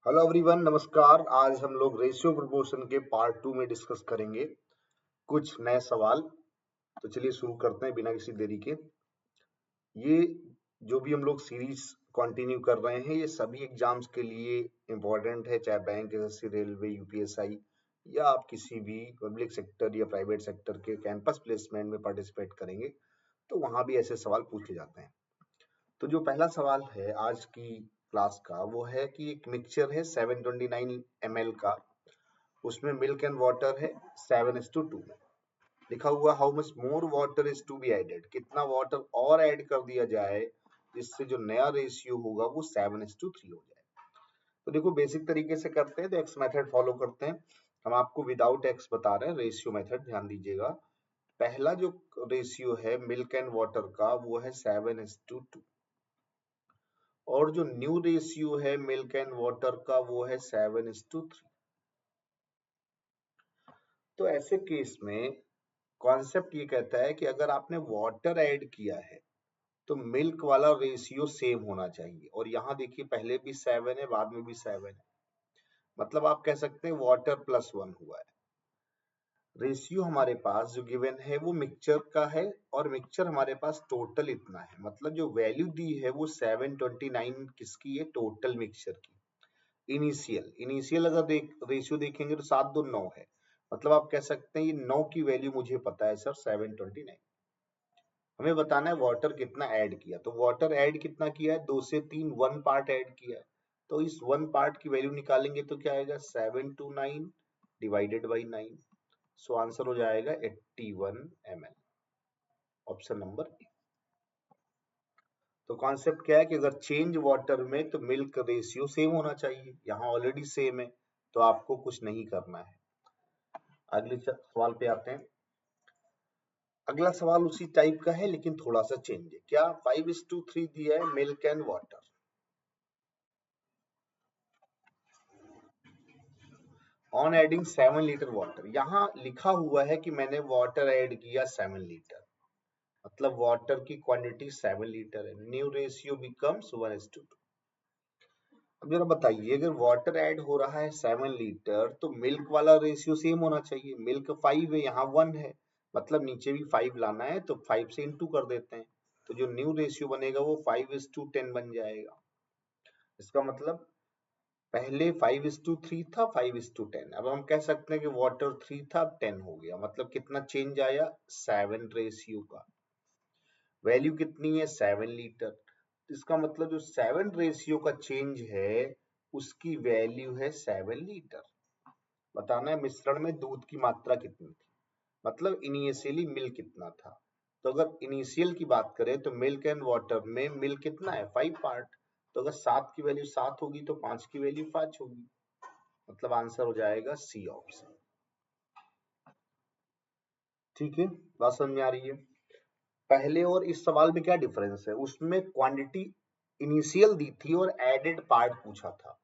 Hello everyone, नमस्कार। आज हम लोग रेशियो प्रोपोर्शन के पार्ट 2 में डिस्कस करेंगे कुछ नए सवाल। तो चलिए शुरू करते हैं बिना किसी देरी के। ये जो भी हम लोग सीरीज कंटिन्यू कर रहे हैं ये सभी एग्जाम्स के लिए इम्पोर्टेंट है, चाहे बैंक, एसएससी, रेलवे, यूपीएसआई या आप किसी भी पब्लिक सेक्टर या प्राइवेट सेक्टर के कैंपस प्लेसमेंट में पार्टिसिपेट करेंगे तो वहां भी ऐसे सवाल पूछे जाते हैं। तो जो पहला सवाल है आज की क्लास का वो है कि एक मिक्सचर है 729 ml का, उसमें मिल्क एंड वाटर है 7:2 में। लिखा हुआ how much more water is to be added, कितना वाटर और ऐड कर दिया जाए जिससे जो नया रेशियो होगा वो 7:3 हो जाए। तो देखो बेसिक तरीके से करते हैं तो एक्स मेथड फॉलो करते हैं। हम आपको विदाउट एक्स बता रहे हैं, रेशियो मेथड ध्यान दीजिएगा। पहला जो रेशियो है मिल्क एंड वाटर का वो है 7:2 और जो न्यू रेशियो है मिल्क एंड वाटर का वो है 7:3। तो ऐसे केस में कॉन्सेप्ट ये कहता है कि अगर आपने वाटर ऐड किया है तो मिल्क वाला रेशियो सेम होना चाहिए। और यहाँ देखिए पहले भी 7 है, बाद में भी 7 है, मतलब आप कह सकते हैं वाटर +1 हुआ है। रेशियो हमारे पास जो गिवन है वो मिक्सचर का है और मिक्सचर हमारे पास टोटल इतना है, मतलब जो वैल्यू दी है वो 729 किसकी है, टोटल मिक्सचर की। इनिशियल अगर रेशियो देखेंगे तो 7 2 9 है, मतलब आप कह सकते हैं ये 9 की वैल्यू मुझे पता है सर 729। हमें बताना है वाटर कितना ऐड किया, तो वाटर ऐड कितना किया है, 2 से 3 1 पार्ट ऐड किया है। तो इस 1 पार्ट की वैल्यू निकालेंगे तो क्या आएगा 729 डिवाइडेड बाई 9। सो आंसर हो जाएगा 81 ml, ऑप्शन नंबर ए। तो कॉन्सेप्ट क्या है कि अगर चेंज वाटर में तो मिल्क रेशियो सेम होना चाहिए, यहाँ ऑलरेडी सेम है तो आपको कुछ नहीं करना है। अगले सवाल पे आते हैं। अगला सवाल उसी टाइप का है लेकिन थोड़ा सा चेंज है। क्या 5:3 दिया है milk and water, on adding 7 litre water. यहाँ लिखा हुआ है कि मैंने वाटर ऐड किया 7 लीटर, मतलब वाटर की क्वांटिटी 7 लीटर है। New ratio becomes 1:2। अब जरा बताइए अगर वाटर ऐड हो रहा है 7 लीटर तो मिल्क वाला रेशियो सेम होना चाहिए। मिल्क 5 है, यहाँ 1 है, मतलब नीचे भी 5 लाना है तो 5 से इंटू कर देते हैं। तो जो न्यू रेशियो बनेगा वो 5:10 बन जाएगा। इसका मतलब पहले 5:3 था, 5:10। अब हम कह सकते हैं कि वाटर 3 था, अब 10 हो गया। मतलब कितना चेंज आया, 7 रेशियो का। वैल्यू कितनी है 7 लीटर। इसका मतलब जो 7 रेशियो का चेंज है उसकी वैल्यू है 7 लीटर। बताना है मिश्रण में दूध की मात्रा कितनी थी, मतलब इनिशियली मिल्क कितना था। तो अगर इनिशियल की बात करें तो मिल्क एंड वाटर में मिल्क कितना है 5 पार्ट। तो अगर 7 की वैल्यू 7 होगी तो 5 की वैल्यू 5 होगी, मतलब आंसर हो जाएगा सी ऑप्शन। ठीक है, बात समझ में आ रही है। पहले और इस सवाल में क्या डिफरेंस है, उसमें क्वांटिटी इनिशियल दी थी और एडेड पार्ट पूछा था।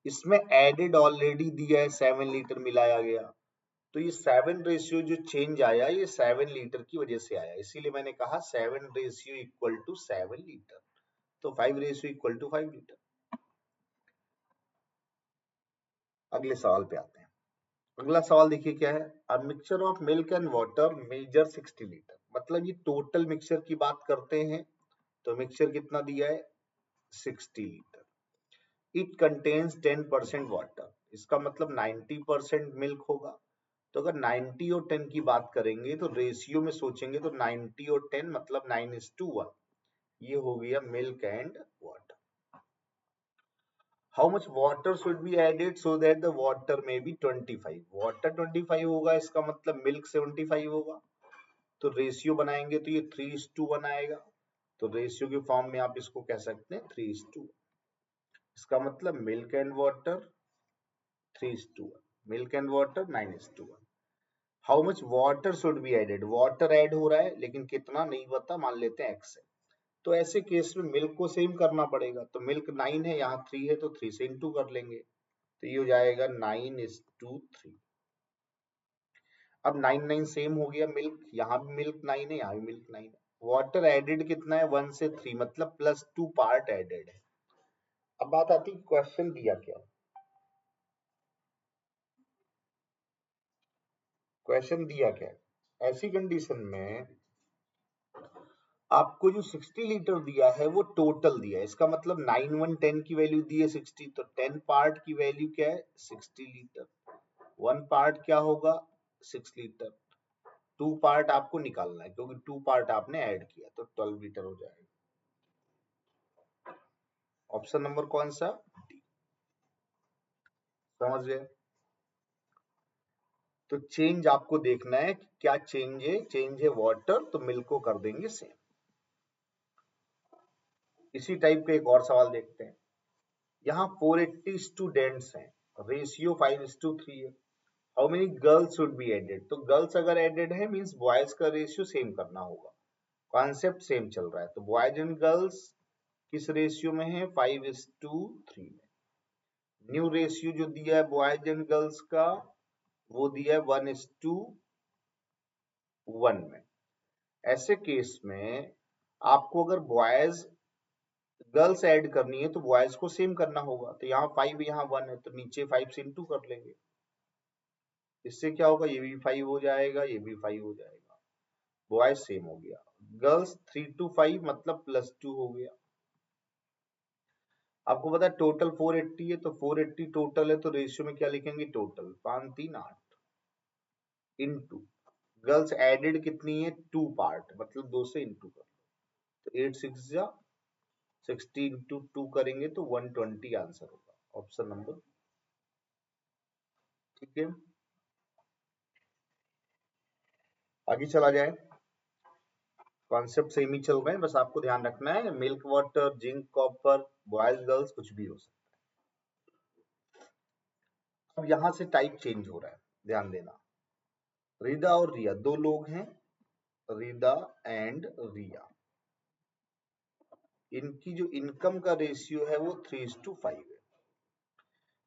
इसमें एडेड ऑलरेडी दिया है, 7 लीटर मिलाया गया। तो ये 7 रेशियो जो चेंज आया ये 7 लीटर की वजह से आया, इसीलिए मैंने कहा 7 रेशियो इक्वल टू 7 लीटर। तो 5 रेशियो इक्वल टू 5 लीटर। अगले सवाल पे आते हैं। अगला सवाल देखिए क्या है। A mixture of milk and water measure 60 litre, मतलब ये टोटल मिक्सचर की बात करते हैं। तो मिक्सचर कितना दिया है 60 लीटर। इट कंटेन्स 10% वाटर, इसका मतलब 90% मिल्क होगा। तो अगर 90 और 10 की बात करेंगे तो रेशियो में सोचेंगे तो 90 और 10 मतलब 9:1। ये हो गया milk and water. How much water should be added so that the water may be 25। Water 25 होगा, इसका मतलब मिल्क 75 होगा। तो रेशियो बनाएंगे तो ये 3:1 आएगा। तो रेशियो के फॉर्म में आप इसको कह सकते हैं 3:1। इसका मतलब milk and water 3:1, milk and water 9:1। How much water should be added, water add हो रहा है लेकिन कितना नहीं पता, मान लेते हैं x है। तो ऐसे केस में मिल्क को सेम करना पड़ेगा। तो मिल्क 9 है, यहाँ 3 है तो 3 से इंटू कर लेंगे। तो ये हो जाएगा 9:3। अब 9 9 सेम हो गया, मिल्क यहाँ भी मिल्क 9 है, यहाँ भी मिल्क 9 है। वाटर एडेड कितना है 1 से 3, मतलब +2 पार्ट एडेड है। अब बात आती है क्वेश्चन दिया क्या। क्वेश्चन दिया क्या है, ऐसी कंडीशन में आपको जो 60 लीटर दिया है वो टोटल दिया है, इसका मतलब 9 1 10 की वैल्यू दी है 60, तो 10 पार्ट की वैल्यू क्या है 60 लीटर, 1 पार्ट क्या होगा 6 लीटर, 2 पार्ट आपको निकालना है क्योंकि 2 पार्ट आपने ऐड किया तो 12 लीटर हो जाएगा। ऑप्शन नंबर कौन सा, समझ गए। तो चेंज आपको देखना है कि क्या चेंज है वाटर, तो मिल्क को कर देंगे सेम। इसी टाइप का एक और सवाल देखते हैं। यहाँ 480 स्टूडेंट्स हैं, रेशियो 5:3 है, how many girls should be added, तो गर्ल्स अगर एडेड है मींस बॉयज का रेशियो सेम करना होगा, कॉन्सेप्ट सेम चल रहा है, तो बॉयज एंड गर्ल्स किस रेशियो में है 5:3 में। न्यू रेशियो जो दिया है बॉयज एंड गर्ल्स का वो दिया है 1:1 में। ऐसे केस में आपको अगर बॉयज गर्ल्स ऐड करनी है तो बॉयज को सेम करना होगा, तो यहाँ 5 यहाँ 1 है तो नीचे 5 से इंटू कर लेंगे, इससे क्या होगा ये भी 5 हो जाएगा ये भी 5 हो जाएगा, बॉयज सेम हो गया। गर्ल्स 3 to 5 मतलब +2 हो गया। आपको पता है टोटल 480 है तो 480 टोटल है तो रेशियो में क्या लिखेंगे टोटल 5 3 8 इंटू गर्ल्स एडेड कितनी है 2 पार्ट मतलब 2 से इंटू कर, तो 8 6 जा 60 इंटू 2 करेंगे तो 120 आंसर होगा, ऑप्शन नंबर, ठीक है। आगे चला जाए, कॉन्सेप्ट सेम ही चल रहे हैं, बस आपको ध्यान रखना है milk water zinc copper boys girls कुछ भी हो सकता है। अब यहाँ से टाइप चेंज हो रहा है, ध्यान देना। रिदा और रिया दो लोग हैं, रिदा एंड रिया, इनकी जो इनकम का रेशियो है वो 3:5 है।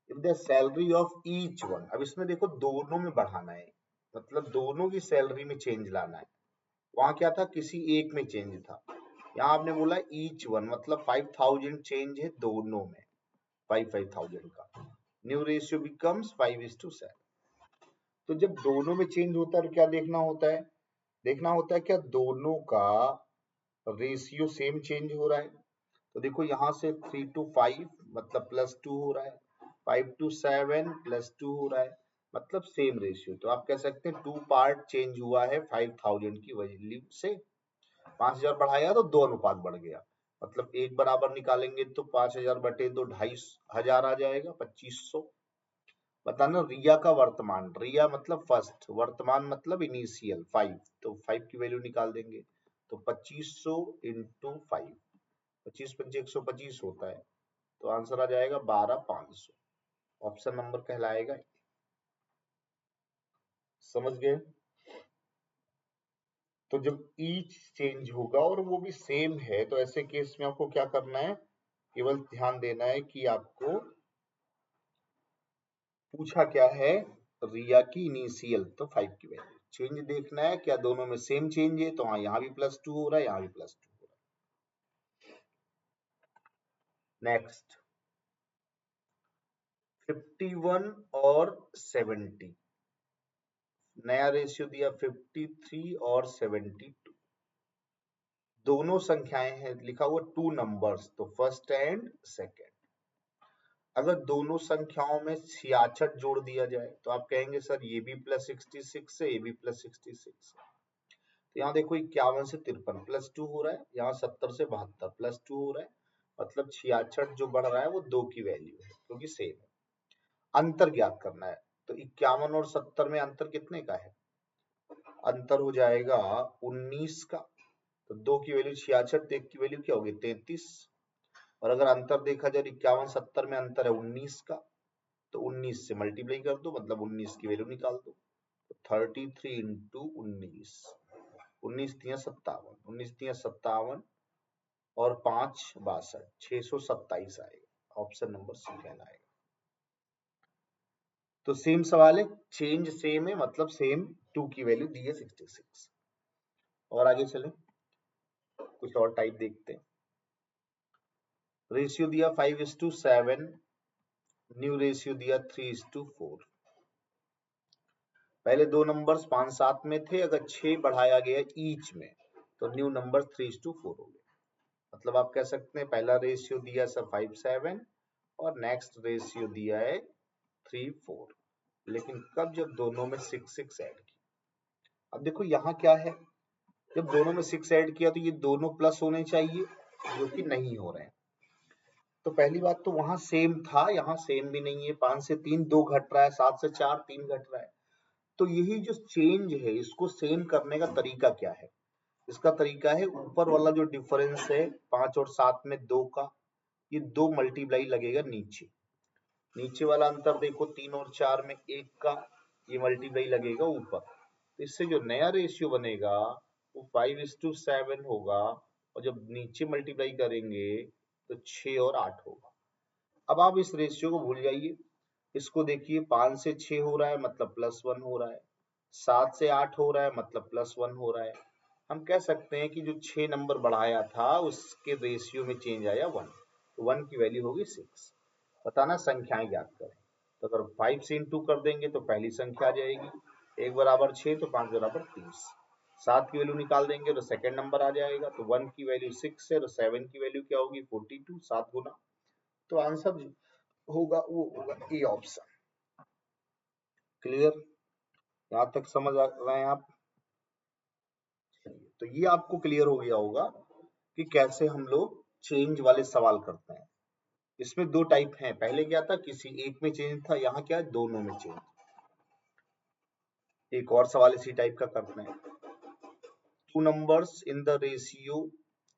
If the salary of each one, अब इसमें देखो दोनों में बढ़ाना है, मतलब दोनों की सैलरी में चेंज लाना है, वहां क्या था किसी एक में चेंज था, यहाँ आपने बोला ईच वन मतलब 5000 चेंज है दोनों में, 5,000 का, न्यू रेशियो बिकम्स 5:7। तो जब दोनों में चेंज होता है तो क्या देखना होता है, देखना होता है क्या दोनों का रेशियो सेम चेंज हो रहा है, तो देखो यहाँ से 3 to 5 मतलब +2 हो रहा है, 5 to 7 +2 हो रहा है, मतलब सेम रेशियो, तो आप कह सकते हैं 2 पार्ट चेंज हुआ है 5000 की वैल्यू से, 5000 बढ़ाया तो 2 अनुपात बढ़ गया, मतलब एक बराबर निकालेंगे तो 5000 बटे 2 2,500 आ जाएगा 2500। बताना रिया का वर्तमान, रिया मतलब फर्स्ट, वर्तमान मतलब इनिशियल 5, तो 5 की वैल्यू निकाल देंगे, तो 2500 इंटू 5, 25 पंचे 125 होता है, तो आंसर आ जाएगा 12,500, ऑप्शन नंबर कहलाएगा, समझ गए। तो जब ईच चेंज होगा और वो भी सेम है तो ऐसे केस में आपको क्या करना है, केवल ध्यान देना है कि आपको पूछा क्या है, रिया की इनिशियल तो 5 की वैल्यू, चेंज देखना है क्या दोनों में सेम चेंज है, तो हाँ यहाँ भी +2 हो रहा है यहाँ भी +2 हो रहा है। नेक्स्ट 51 और 70, नया रेशियो दिया 53 और 72, दोनों संख्याएं हैं, लिखा हुआ 2 नंबर्स, तो फर्स्ट एंड सेकेंड, अगर दोनों संख्याओं में 66 जोड़ दिया जाए तो आप कहेंगे सर ये भी +66 है ये भी +66 है, तो यहाँ देखो 51 से 53 +2 हो रहा है, यहाँ 70 से 72 +2 हो रहा है, मतलब 66 जो बढ़ रहा है वो 2 की वैल्यू है क्योंकि सेम है। अंतर ज्ञात करना है, तो 51 और 70 में अंतर कितने का है, अंतर हो जाएगा 19 का, तो 2 की वैल्यू 66 तो 1 की वैल्यू क्या होगी 33, और अगर अंतर देखा जाए 51 70 में अंतर है 19 का, तो 19 से मल्टीप्लाई कर दो मतलब 19 की वैल्यू निकाल दो, तो 33 इंटू 19, 19 तिया 57, 19 तिया 57 और 5 62, 627 आएगा, ऑप्शन नंबर सी कहलाएगा। तो सेम सवाल है, चेंज सेम है मतलब सेम, 2 की वैल्यू दी है 66। और आगे चले कुछ और टाइप देखते हैं, रेशियो दिया 5:7, न्यू रेशियो दिया 3:4, पहले दो नंबर्स 5 7 में थे, अगर 6 बढ़ाया गया ईच में तो न्यू नंबर 3:4 हो गया। मतलब आप कह सकते हैं पहला रेशियो दिया सर 5 7 और नेक्स्ट रेशियो दिया है 3 4, लेकिन कब, जब दोनों में 6 6 ऐड किया। अब देखो यहाँ क्या है, जब दोनों में 6 ऐड किया तो ये दोनों प्लस होने चाहिए, जो कि नहीं हो रहे हैं। तो पहली बात तो वहां सेम था, यहाँ सेम भी नहीं है। 5 से 3 2 घट रहा है, 7 से 4 3 घट रहा है। तो यही जो चेंज है, इसको सेम करने का तरीका क्या है? इसका तरीका है ऊपर वाला जो डिफरेंस है 5 और 7 में 2 का, ये 2 मल्टीप्लाई लगेगा नीचे। नीचे वाला अंतर देखो 3 और 4 में 1 का, ये मल्टीप्लाई लगेगा ऊपर। तो इससे जो नया रेशियो बनेगा वो 5:7 होगा, और जब नीचे मल्टीप्लाई करेंगे तो 6 और 8 होगा। अब आप इस रेशियो को भूल जाइए, इसको देखिए 5 से 6 हो रहा है मतलब +1 हो रहा है, 7 से 8 हो रहा है मतलब +1 हो रहा है। हम कह सकते हैं कि जो 6 नंबर बढ़ाया था उसके रेशियो में चेंज आया 1, तो 1 की वैल्यू होगी 6। बताना संख्याएं ज्ञात करें। तो अगर 5 से इंटू कर देंगे तो पहली संख्या आ जाएगी, 1 बराबर 6 तो 5 बराबर 30। 7 की वैल्यू निकाल देंगे तो सेकंड नंबर आ जाएगा, तो 1 की वैल्यू 6 है तो 7 की वैल्यू क्या होगी 42, 7 गुना। तो आंसर होगा वो होगा ए ऑप्शन। क्लियर? यहाँ तक समझ आ रहे हैं आप? तो ये आपको क्लियर हो गया होगा कि कैसे हम लोग चेंज वाले सवाल करते हैं। इसमें दो टाइप हैं, पहले क्या था किसी एक में चेंज था, यहाँ क्या है दोनों में चेंज। एक और सवाल इसी टाइप का करते हैं। Two numbers in the ratio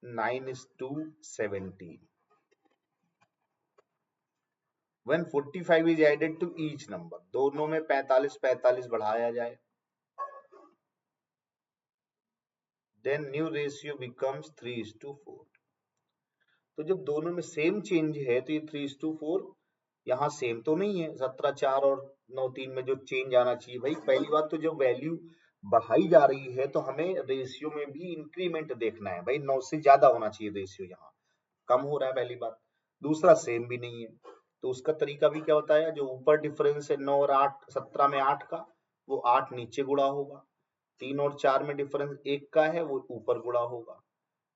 9:17 when 45 is added to each number, दोनों में 45 45 बढ़ाया जाए, then new ratio becomes 3:4। तो जब दोनों में सेम चेंज है तो ये 3:4 यहाँ सेम तो नहीं है। 17 4 और 9 3 में जो चेंज आना चाहिए, भाई पहली बात तो जब वैल्यू बढ़ाई जा रही है तो हमें रेशियो में भी इंक्रीमेंट देखना है, भाई 9 से ज्यादा होना चाहिए रेशियो, यहाँ कम हो रहा है पहली बात। दूसरा सेम भी नहीं है, तो उसका तरीका भी क्या बताया, जो ऊपर डिफरेंस है 9 और 8 17 में 8 का, वो 8 नीचे गुणा होगा। 3 और 4 में डिफरेंस 1 का है, वो ऊपर गुणा होगा।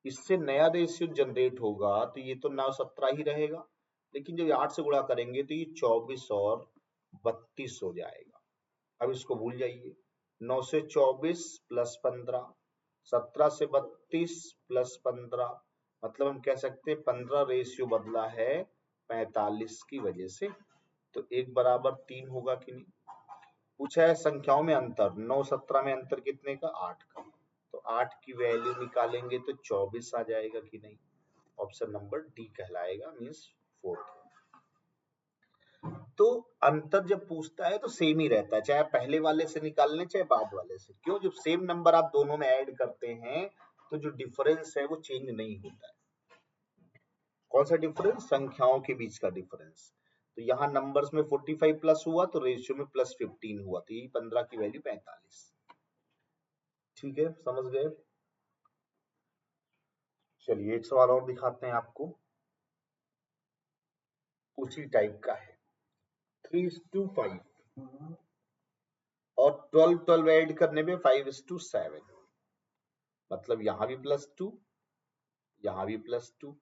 इससे नया रेशियो जनरेट होगा, तो ये तो 9 17 ही रहेगा, लेकिन जब 8 से गुणा करेंगे तो ये 24 और 32 हो जाएगा। अब इसको भूल जाइए, 9 से 24 प्लस 15, 17 से 32 प्लस 15, मतलब हम कह सकते हैं 15 रेशियो बदला है 45 की वजह से। तो 1 बराबर 3 होगा कि नहीं। पूछा है संख्याओं में अंतर, 9 17 में अंतर कितने का 8 का, तो 8 की वैल्यू निकालेंगे तो 24 आ जाएगा कि नहीं। ऑप्शन नंबर डी कहलाएगा, मींस फोर्थ। तो अंतर जब पूछता है तो सेम ही रहता है, चाहे पहले वाले से निकाल लें चाहे बाद वाले से। क्यों? जब सेम नंबर आप दोनों में ऐड करते हैं तो जो डिफरेंस है वो चेंज नहीं होता है। कौन सा डिफरेंस? संख्याओं के बीच का डिफरेंस। तो यहाँ नंबर्स में 45 प्लस हुआ तो रेशियो में +15 हुआ, तो यही 15 की वैल्यू 45। ठीक है, समझ गए? चलिए एक सवाल और दिखाते हैं आपको, उसी टाइप का है। 3:5 और 12 12 ऐड करने पे 5:7, मतलब यहाँ भी +2 यहाँ भी +2।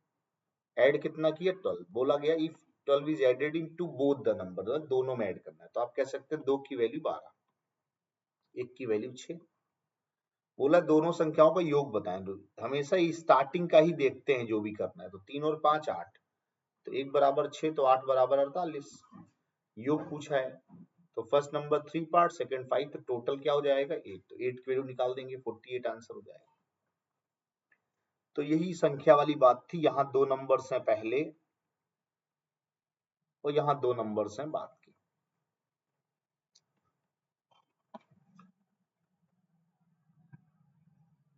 ऐड कितना किया 12, बोला गया if 12 is added into both the number, दोनों में ऐड करना है। तो आप कह सकते हैं 2 की वैल्यू 12, 1 की वैल्यू 6। बोला दोनों संख्याओं का योग बताएं। हमेशा स्टार्टिंग का ही देखते हैं जो भी करना है। तो 3 और 5 8, तो 1 बराबर 6 तो 8 बराबर 48। योग पूछा है तो फर्स्ट नंबर 3 पार्ट, सेकंड 5, तो टोटल क्या हो जाएगा 8, तो 8 की वैल्यू निकाल देंगे 48 आंसर हो जाएगा। तो यही संख्या वाली बात थी, यहाँ दो नंबर्स हैं पहले और यहाँ दो नंबर्स हैं बाद की।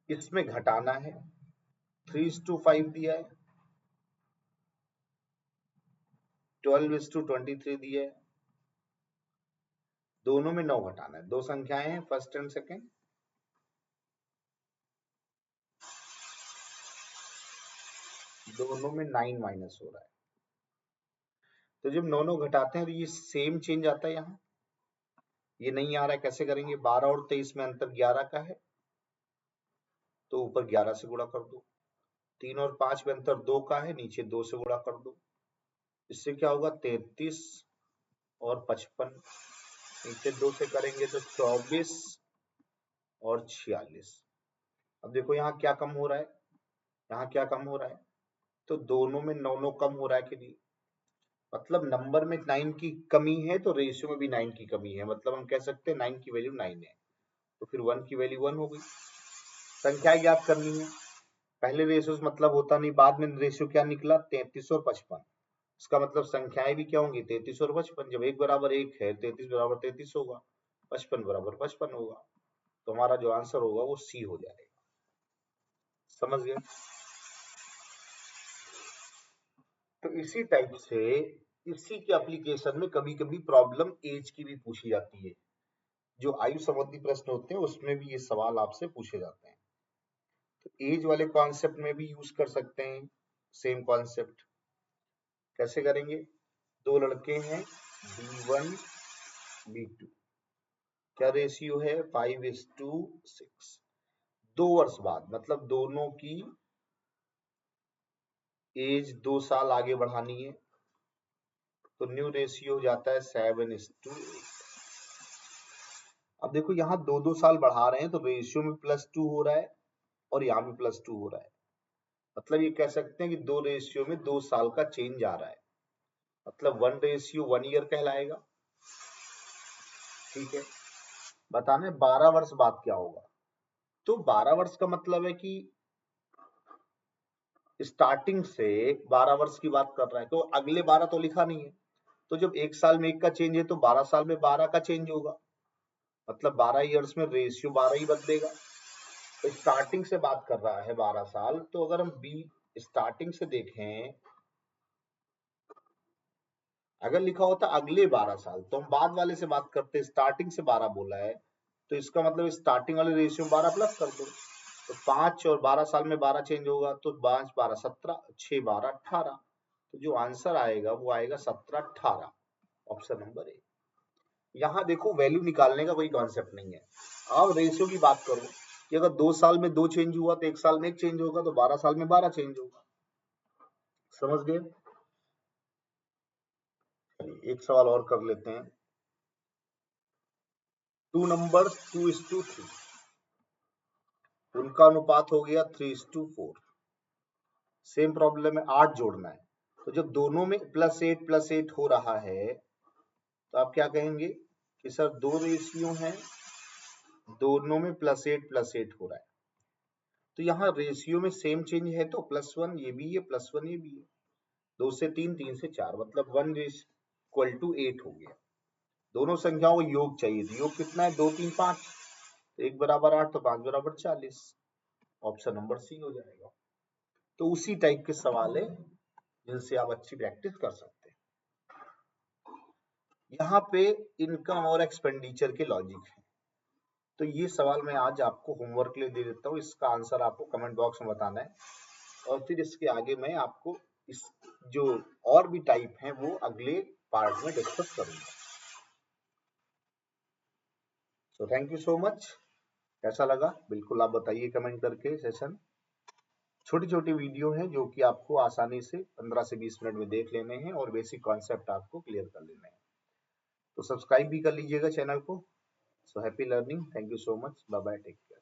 इसमें घटाना है, 3:5 दिया है, 12:23 दिया है, दोनों में 9 घटाना है। दो संख्याएं हैं फर्स्ट एंड सेकंड, दोनों में 9 माइनस हो रहा है। तो जब 9 9 घटाते हैं तो ये सेम चेंज आता है यहाँ, ये नहीं आ रहा है, कैसे करेंगे? 12 और 23 में अंतर 11 का है, तो ऊपर 11 से गुणा कर दो। 3 और 5 में अंतर 2 का है, नीचे 2 से गुणा कर दो। इससे क्या होगा? 33 और 55, नीचे 2 से करेंगे तो 24 और 46। अब देखो यहाँ क्या कम हो रहा है, यहाँ क्या कम हो रहा है, तो दोनों में 9 कम हो रहा है कि नहीं? मतलब नंबर में 9 की कमी है तो रेशियो में भी 9 की कमी है, मतलब हम कह सकते हैं 9 की वैल्यू 9 है, तो फिर 1 की वैल्यू 1 हो गई। संख्या याद करनी है, पहले रेशियो मतलब होता नहीं, बाद में रेशियो क्या निकला? 33 और 55। इसका मतलब संख्याएं भी क्या होंगी? 33 और 55। जब 1 बराबर 1 है, 33 बराबर 33 होगा, 55 बराबर 55 होगा, तो हमारा जो आंसर होगा वो सी हो जाएगा। समझ गए? तो इसी टाइप से इसी के एप्लीकेशन में कभी कभी प्रॉब्लम एज की भी पूछी जाती है, जो आयु संबंधी प्रश्न होते हैं उसमें भी ये सवाल आपसे पूछे जाते हैं। तो एज वाले कॉन्सेप्ट में भी यूज कर सकते हैं सेम कॉन्सेप्ट। कैसे करेंगे? दो लड़के हैं B1 B2, क्या रेशियो है? 5:6। 2 वर्ष बाद, मतलब दोनों की एज 2 साल आगे बढ़ानी है, तो न्यू रेशियो हो जाता है 7:8। अब देखो यहाँ 2-2 साल बढ़ा रहे हैं तो रेशियो में +2 हो रहा है और यहाँ भी +2 हो रहा है, मतलब ये कह सकते हैं कि दो रेशियो में 2 साल का चेंज आ रहा है, मतलब 1:1 ईयर कहलाएगा। ठीक है, बताना है 12 वर्ष बाद क्या होगा। तो 12 वर्ष का मतलब है कि स्टार्टिंग से 12 वर्ष की बात कर रहा है, तो अगले 12 तो लिखा नहीं है, तो जब 1 साल में 1 का चेंज है तो 12 साल में 12 का चेंज होगा, मतलब 12 ईयर्स में रेशियो 12 ही बदलेगा। तो स्टार्टिंग से बात कर रहा है 12 साल, तो अगर हम बी स्टार्टिंग से देखें, अगर लिखा होता अगले 12 साल तो हम बाद वाले से बात करते, स्टार्टिंग से 12 बोला है तो इसका मतलब स्टार्टिंग वाले रेशियो 12 प्लस कर दो, तो 5 और 12 साल में 12 चेंज होगा, तो 5 12 17, 6 12 18, तो जो आंसर आएगा वो आएगा 17 18, ऑप्शन नंबर ए। यहाँ देखो वैल्यू निकालने का कोई कॉन्सेप्ट नहीं है, अब रेशियो की बात करो कि अगर 2 साल में 2 चेंज हुआ तो 1 साल में 1 चेंज होगा, तो 12 साल में 12 चेंज होगा। समझ गए? एक सवाल और कर लेते हैं। 2 नंबर्स 2:3, उनका अनुपात हो गया 3:4। सेम प्रॉब्लम में 8 जोड़ना है, तो जब दोनों में +8 हो रहा है तो आप क्या कहेंगे कि सर दो रेशियो हैं, दोनों में +8 हो रहा है, तो यहाँ रेशियो में सेम चेंज है तो +1 ये भी है, +1 ये भी है, 2 से 3, 3 से 4, मतलब 1:8 हो गया। दोनों संख्याओं को योग चाहिए, तो योग कितना है? 2 3 5, 1 बराबर 8 तो 5 बराबर 40, ऑप्शन नंबर सी हो जाएगा। तो उसी टाइप के सवाल है जिनसे आप अच्छी प्रैक्टिस कर सकते हैं। यहाँ पे इनकम और एक्सपेंडिचर के लॉजिक है, तो ये सवाल मैं आज आपको होमवर्क के लिए दे देता हूँ, इसका आंसर आपको कमेंट बॉक्स में बताना है, और फिर इसके आगे मैं आपको इस जो और भी टाइप हैं वो अगले पार्ट में डिस्कस करूंगा। So thank you so much. कैसा लगा बिल्कुल आप बताइए कमेंट करके। सेशन छोटी छोटी वीडियो है जो कि आपको आसानी से 15 से 20 मिनट में देख लेने हैं और बेसिक कॉन्सेप्ट आपको क्लियर कर लेने हैं, तो सब्सक्राइब भी कर लीजिएगा चैनल को। So happy learning, thank you so much, bye bye, take care.